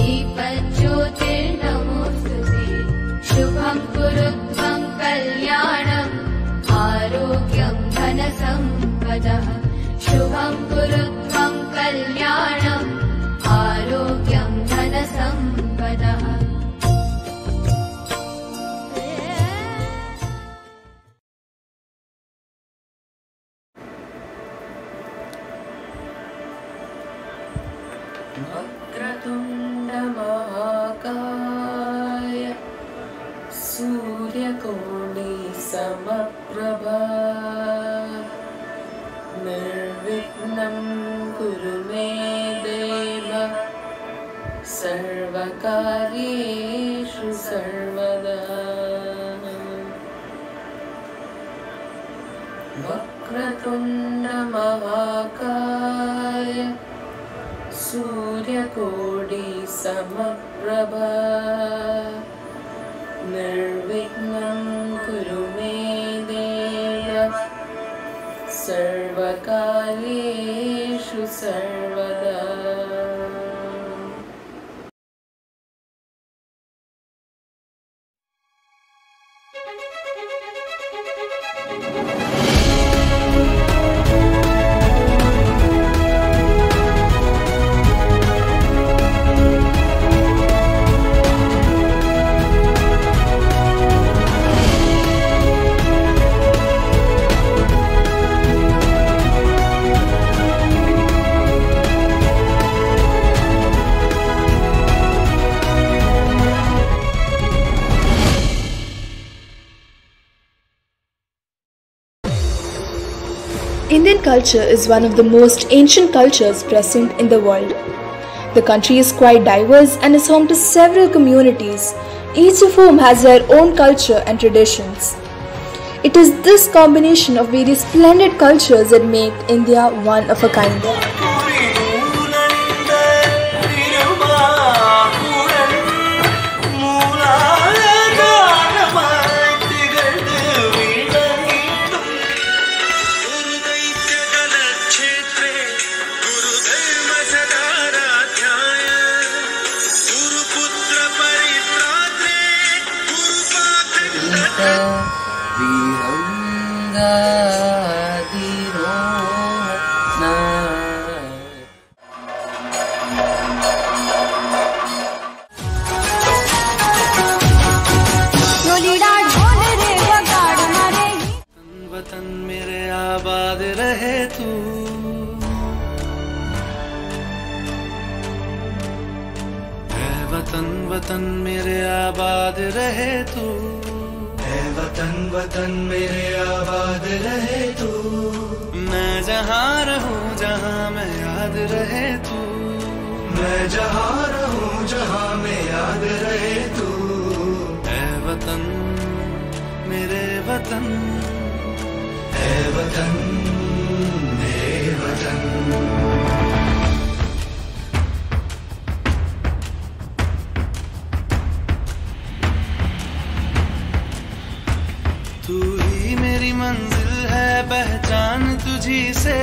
दीपज्योतिर्नमोऽस्तुते शुभं कुरुत्वं कल्याणम् आरोग्यं धनसम्पदः शुभं कुरुत्वं कल्याणम् आरोग्यं धनसम्पदः। वक्रतुण्डमहाकाय सूर्यकोटिसमप्रभा निर्विघ्नं कुरु मे देव सर्वकार्येषु सर्वदा। वक्रतुण्डमहाकाय सूर्यकोटिसमप्रभा निर्विघ्नं कुरु मे देव सर्वकार्येषु सर्वदा। Indian culture is one of the most ancient cultures present in the world. The country is quite diverse and is home to several communities, each of whom has their own culture and traditions. It is this combination of various splendid cultures that make India one of a kind. वतन मेरे आबाद रहे तू, है वतन वतन मेरे आबाद रहे तू, है वतन वतन मेरे आबाद रहे तू। मैं जहाँ रहूँ जहाँ मैं याद रहे तू, मैं जहाँ रहूँ जहाँ मैं याद रहे तू। है वतन मेरे वतन, है वतन मेरे वतन। तू ही मेरी मंजिल है पहचान तुझी से,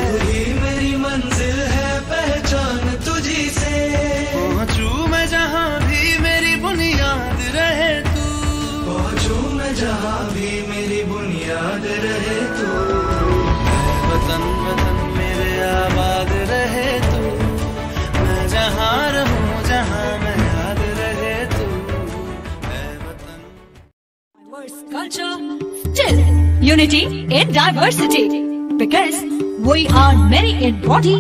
तू ही मेरी मंजिल है पहचान तुझी से। पहुँचूं मैं जहाँ भी मेरी बुनियाद रहे तू, पहुँचूं मैं जहाँ भी मेरी बुनियाद रहे तू। वतन वतन मेरे आबाद रहे तू, मैं जहाँ रहूँ जहाँ मैं याद रहे तू। Culture, still unity in diversity, because we are many in body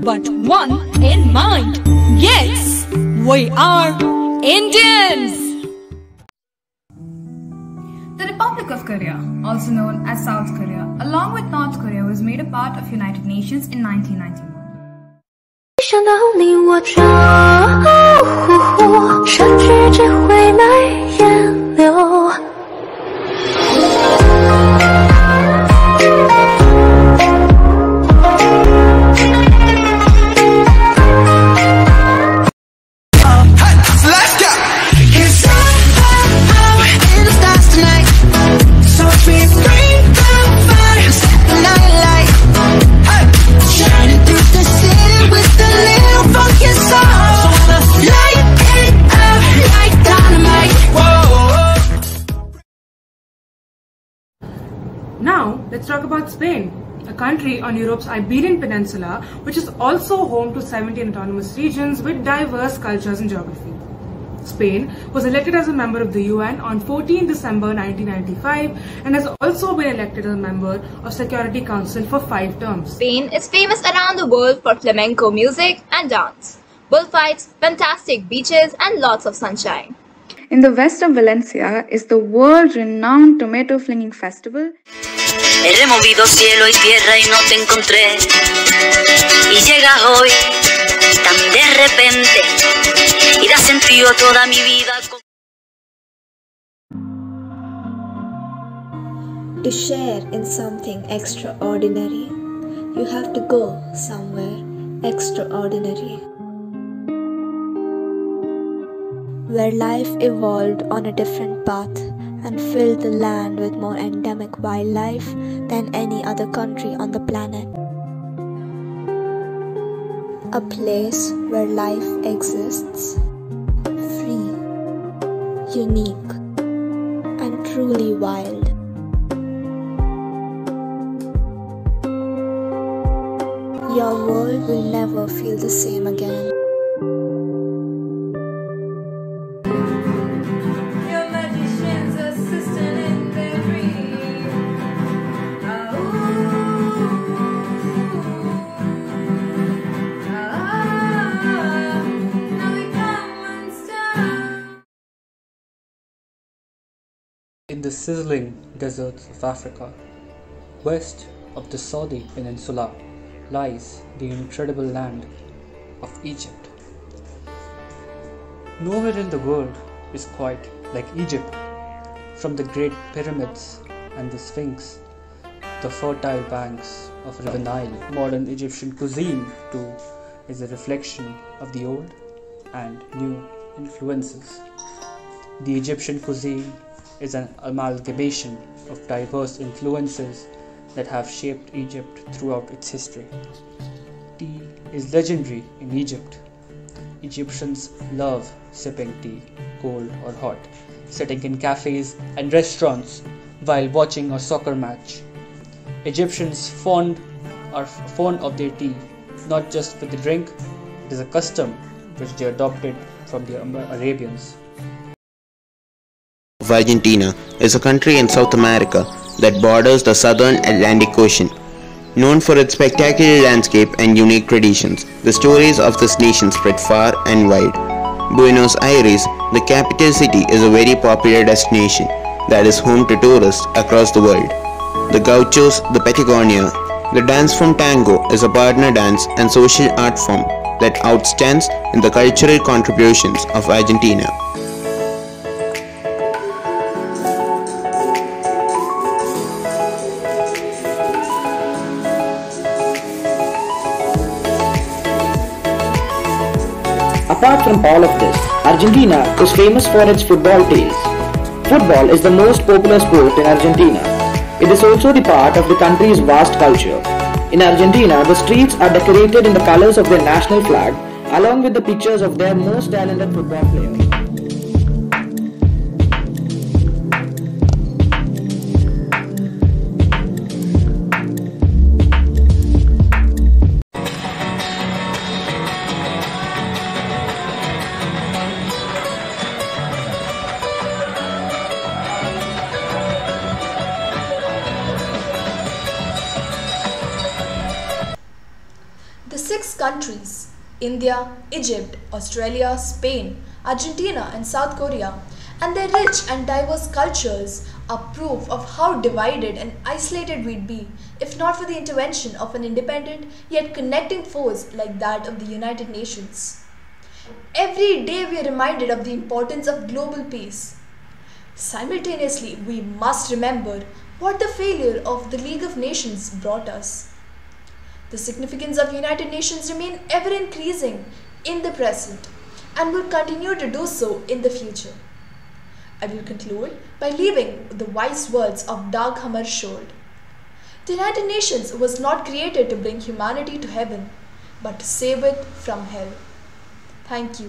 but one in mind. Yes, we are Indians. The Republic of Korea, also known as South Korea, along with North Korea, was made a part of United Nations in 1991. 想到你我就甚至只会泪眼流。Shining through the city with a little funk inside. So when I Let's talk about Spain, a country on Europe's Iberian Peninsula, which is also home to 17 autonomous regions with diverse cultures and geography. Spain was elected as a member of the UN on 14 December 1995 and has also been elected as a member of Security Council for 5 terms. Spain is famous around the world for flamenco music and dance, bullfights, fantastic beaches, and lots of sunshine. In the west of Valencia is the world-renowned Tomato Flinging Festival. He removido cielo y tierra y no te encontré. Y llegas hoy tan de repente y da sentido a toda mi vida. To share in something extraordinary, you have to go somewhere extraordinary. Where life evolved on a different path and filled the land with more endemic wildlife than any other country on the planet. A place where life exists, free, unique, and truly wild. Your world will never feel the same again. In the sizzling deserts of Africa, west of the Saudi Peninsula, lies the incredible land of Egypt. Nowhere in the world is quite like Egypt. From the Great Pyramids and the Sphinx, the fertile banks of River Nile, modern Egyptian cuisine too is a reflection of the old and new influences. The Egyptian cuisine is an amalgamation of diverse influences that have shaped Egypt throughout its history. Tea is legendary in Egypt. Egyptians love sipping tea, cold or hot, sitting in cafes and restaurants while watching a soccer match. Egyptians are fond of their tea, not just for the drink, it is a custom which they adopted from the Arabians. Argentina is a country in South America that borders the southern Atlantic Ocean. Known for its spectacular landscape and unique traditions, the stories of this nation spread far and wide. Buenos Aires, the capital city, is a very popular destination that is home to tourists across the world. The Gauchos, the Patagonia, the dance from tango is a partner dance and social art form that outstands in the cultural contributions of Argentina. Apart from all of this, Argentina is famous for its football tales. Football is the most popular sport in Argentina. It is also the part of the country's vast culture. In Argentina, the streets are decorated in the colors of their national flag, along with the pictures of their most talented football players. The 6 countries, India, Egypt, Australia, Spain, Argentina and South Korea, and their rich and diverse cultures are proof of how divided and isolated we'd be if not for the intervention of an independent yet connecting force like that of the United Nations. Every day we are reminded of the importance of global peace. Simultaneously, we must remember what the failure of the League of Nations brought us. The significance of United Nations remain ever increasing in the present and will continue to do so in the future. I will conclude by leaving the wise words of Dag Hammarskjöld. The United Nations was not created to bring humanity to heaven, but to save it from hell. Thank you.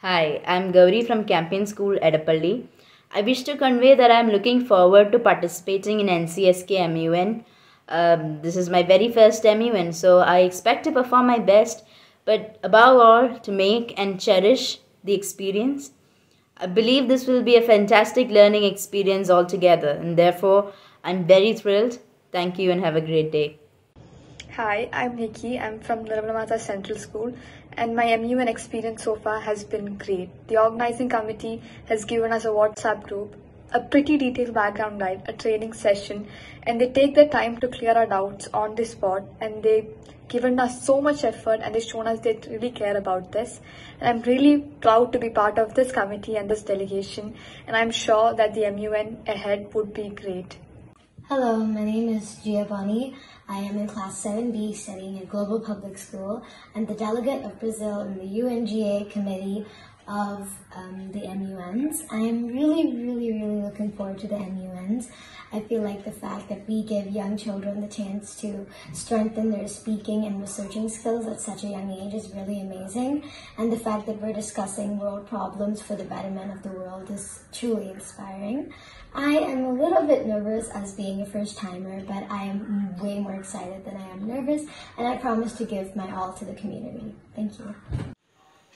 Hi, I'm Gauri from Campion School, Edapalli. I wish to convey that I'm looking forward to participating in NCSK MUN. This is my very first MUN, so I expect to perform my best, but above all, to make and cherish the experience. I believe this will be a fantastic learning experience altogether, and therefore, I'm very thrilled. Thank you and have a great day. Hi, I'm Nikki. I'm from Nirmala Mata Central School, and my MUN experience so far has been great. The organizing committee has given us a WhatsApp group, a pretty detailed background guide, a training session, and they take their time to clear our doubts on the spot, and they've given us so much effort, and they've shown us they really care about this. And I'm really proud to be part of this committee and this delegation, and I'm sure that the MUN ahead would be great. Hello, my name is Giovanni. I am in class 7B studying at Global Public School and the delegate of Brazil in the UNGA committee of the MUNs. I am really looking forward to the MUNs. I feel like the fact that we give young children the chance to strengthen their speaking and researching skills at such a young age is really amazing. And the fact that we're discussing world problems for the betterment of the world is truly inspiring. I am a little bit nervous as being a first-timer, but I am way more excited than I am nervous, and I promise to give my all to the community. Thank you.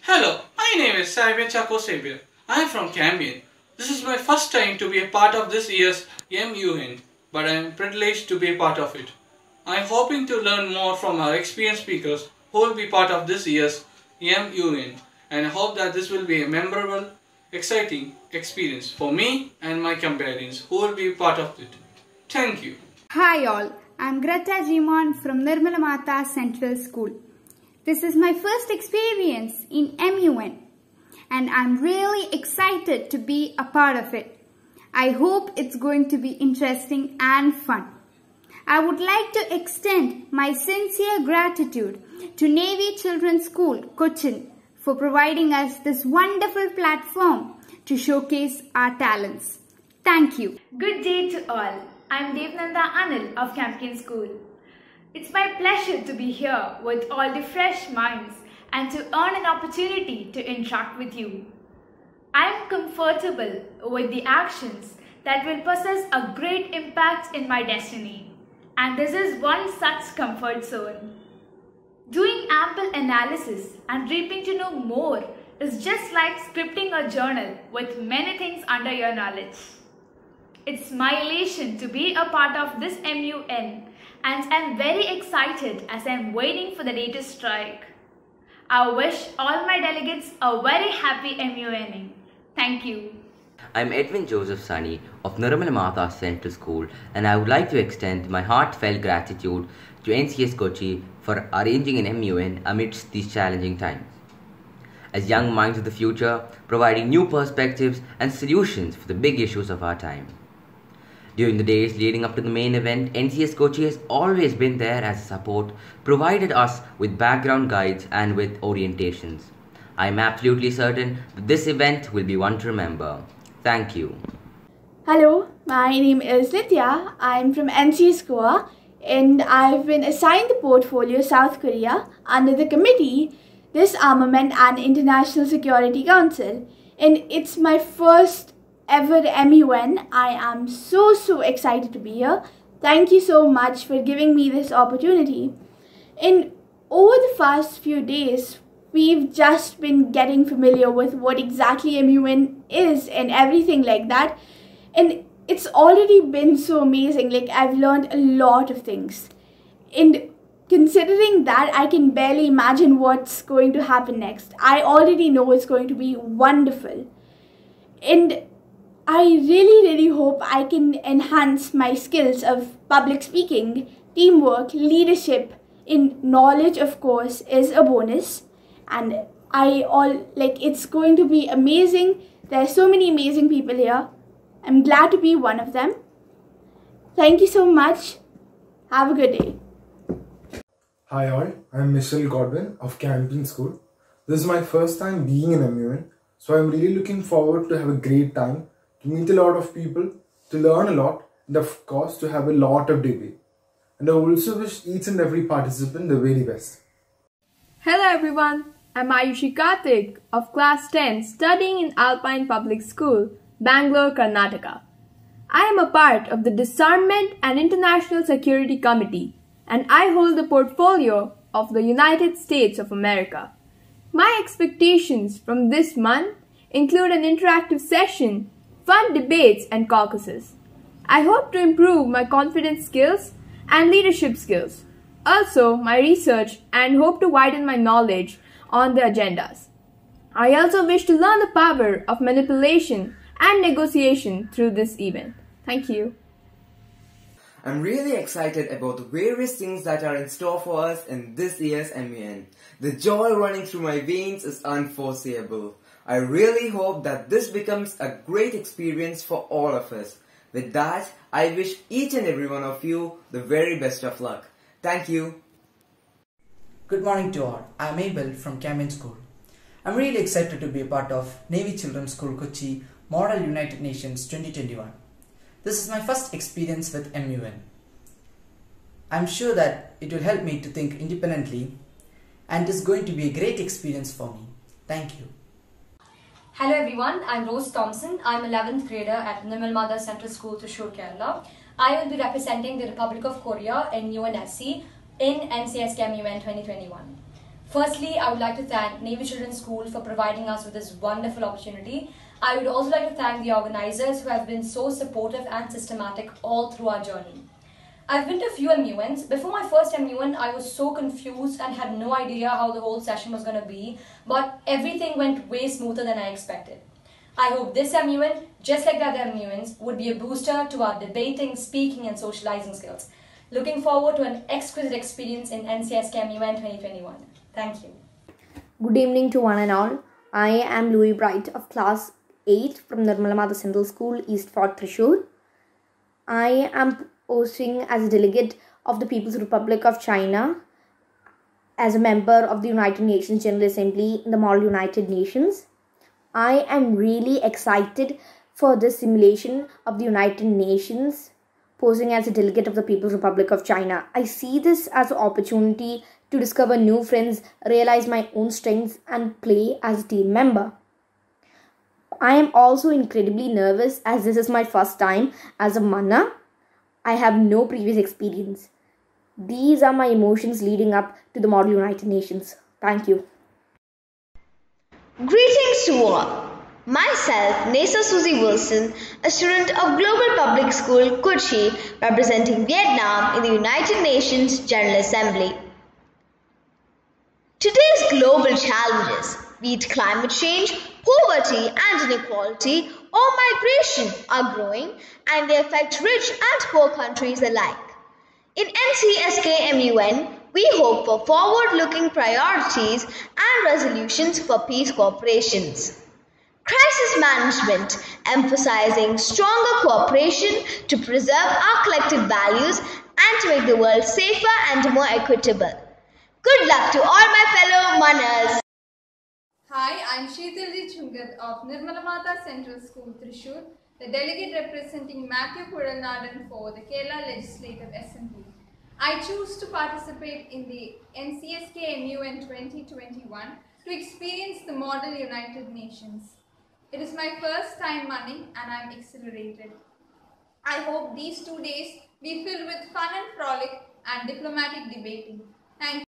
Hello, my name is Xavier Chaco Xavier. I am from Campion. This is my first time to be a part of this year's MUN, but I am privileged to be a part of it. I am hoping to learn more from our experienced speakers who will be part of this year's MUN, and I hope that this will be a memorable, exciting experience for me and my companions who will be part of it. Thank you. Hi all, I'm Greta Jimon from Nirmala Mata Central School. This is my first experience in MUN and I'm really excited to be a part of it. I hope it's going to be interesting and fun. I would like to extend my sincere gratitude to Navy Children's School, Cochin, for providing us this wonderful platform to showcase our talents. Thank you. Good day to all. I'm Devnanda Anil of Campion School. It's my pleasure to be here with all the fresh minds and to earn an opportunity to interact with you. I'm comfortable with the actions that will possess a great impact in my destiny, and this is one such comfort zone. Doing ample analysis and reaping to know more is just like scripting a journal with many things under your knowledge. It's my elation to be a part of this MUN, and I'm very excited as I'm waiting for the day to strike. I wish all my delegates a very happy MUNing. Thank you. I'm Edwin Joseph Sunny of Nirmala Mata Central School, and I would like to extend my heartfelt gratitude to NCS Kochi for arranging an MUN amidst these challenging times. As young minds of the future, providing new perspectives and solutions for the big issues of our time. During the days leading up to the main event, NCS Kochi has always been there as a support, provided us with background guides and with orientations. I am absolutely certain that this event will be one to remember. Thank you. Hello, my name is Nitya. I'm from NCS Goa and I've been assigned the portfolio South Korea under the committee Disarmament and International Security Council, and it's my first ever MUN. I am so excited to be here. Thank you so much for giving me this opportunity. And over the past few days, we've just been getting familiar with what exactly MUN is and everything like that. And it's already been so amazing. Like, I've learned a lot of things. And considering that, I can barely imagine what's going to happen next. I already know it's going to be wonderful. And I really hope I can enhance my skills of public speaking, teamwork, leadership. In knowledge, of course, is a bonus. And it's going to be amazing. There are so many amazing people here. I'm glad to be one of them. Thank you so much. Have a good day. Hi all, I'm Michelle Godwin of Campion School. This is my first time being in MUN, so I'm really looking forward to have a great time, to meet a lot of people, to learn a lot, and of course to have a lot of debate. And I also wish each and every participant the very best. Hello everyone, I'm Ayushi Karthik of Class 10 studying in Alpine Public School, Bangalore, Karnataka. I am a part of the Disarmament and International Security Committee and I hold the portfolio of the United States of America. My expectations from this month include an interactive session, fun debates and caucuses. I hope to improve my confidence skills and leadership skills. Also, my research and hope to widen my knowledge on the agendas. I also wish to learn the power of manipulation and negotiation through this event. Thank you. I'm really excited about the various things that are in store for us in this year's MUN. The joy running through my veins is unforeseeable. I really hope that this becomes a great experience for all of us. With that, I wish each and every one of you the very best of luck. Thank you. Good morning to all. I am Abel from Campion School. I am really excited to be a part of Navy Children's School Kochi Model United Nations 2021. This is my first experience with MUN. I am sure that it will help me to think independently and it is going to be a great experience for me. Thank you. Hello everyone, I'm Rose Thompson. I'm 11th grader at Nirmal Madha Central School, Thrissur, Kerala. I will be representing the Republic of Korea in UNSC in NCSK MUN 2021. Firstly, I would like to thank Navy Children's School for providing us with this wonderful opportunity. I would also like to thank the organizers who have been so supportive and systematic all through our journey. I've been to a few MUNs. Before my first MUN, I was so confused and had no idea how the whole session was going to be, but everything went way smoother than I expected. I hope this MUN, just like the other MUNs, would be a booster to our debating, speaking and socializing skills. Looking forward to an exquisite experience in NCSK MUN 2021. Thank you. Good evening to one and all. I am Louis Bright of Class 8 from Nirmal Madha Central School, East Fort, Thrissur. I am posing as a delegate of the People's Republic of China as a member of the United Nations General Assembly in the Model United Nations. I am really excited for this simulation of the United Nations, posing as a delegate of the People's Republic of China. I see this as an opportunity to discover new friends, realize my own strengths and play as a team member. I am also incredibly nervous as this is my first time as a Manna. I have no previous experience. These are my emotions leading up to the Model United Nations. Thank you. Greetings to all. Myself, Nesa Susie Wilson, a student of Global Public School, Kochi, representing Vietnam in the United Nations General Assembly. Today's global challenges, be it climate change, poverty and inequality, or migration, are growing and they affect rich and poor countries alike. In NCSK MUN, we hope for forward-looking priorities and resolutions for peace cooperations. Crisis management, emphasizing stronger cooperation to preserve our collective values and to make the world safer and more equitable. Good luck to all my fellow Manas. Hi, I'm Sheetalji Chungat of Nirmal Madha Central School, Thrissur, the delegate representing Matthew Kuralnadan for the Kerala Legislative Assembly. I choose to participate in the NCSK MUN 2021 to experience the Model United Nations. It is my first time running and I am exhilarated. I hope these 2 days be filled with fun and frolic and diplomatic debating. Thank you.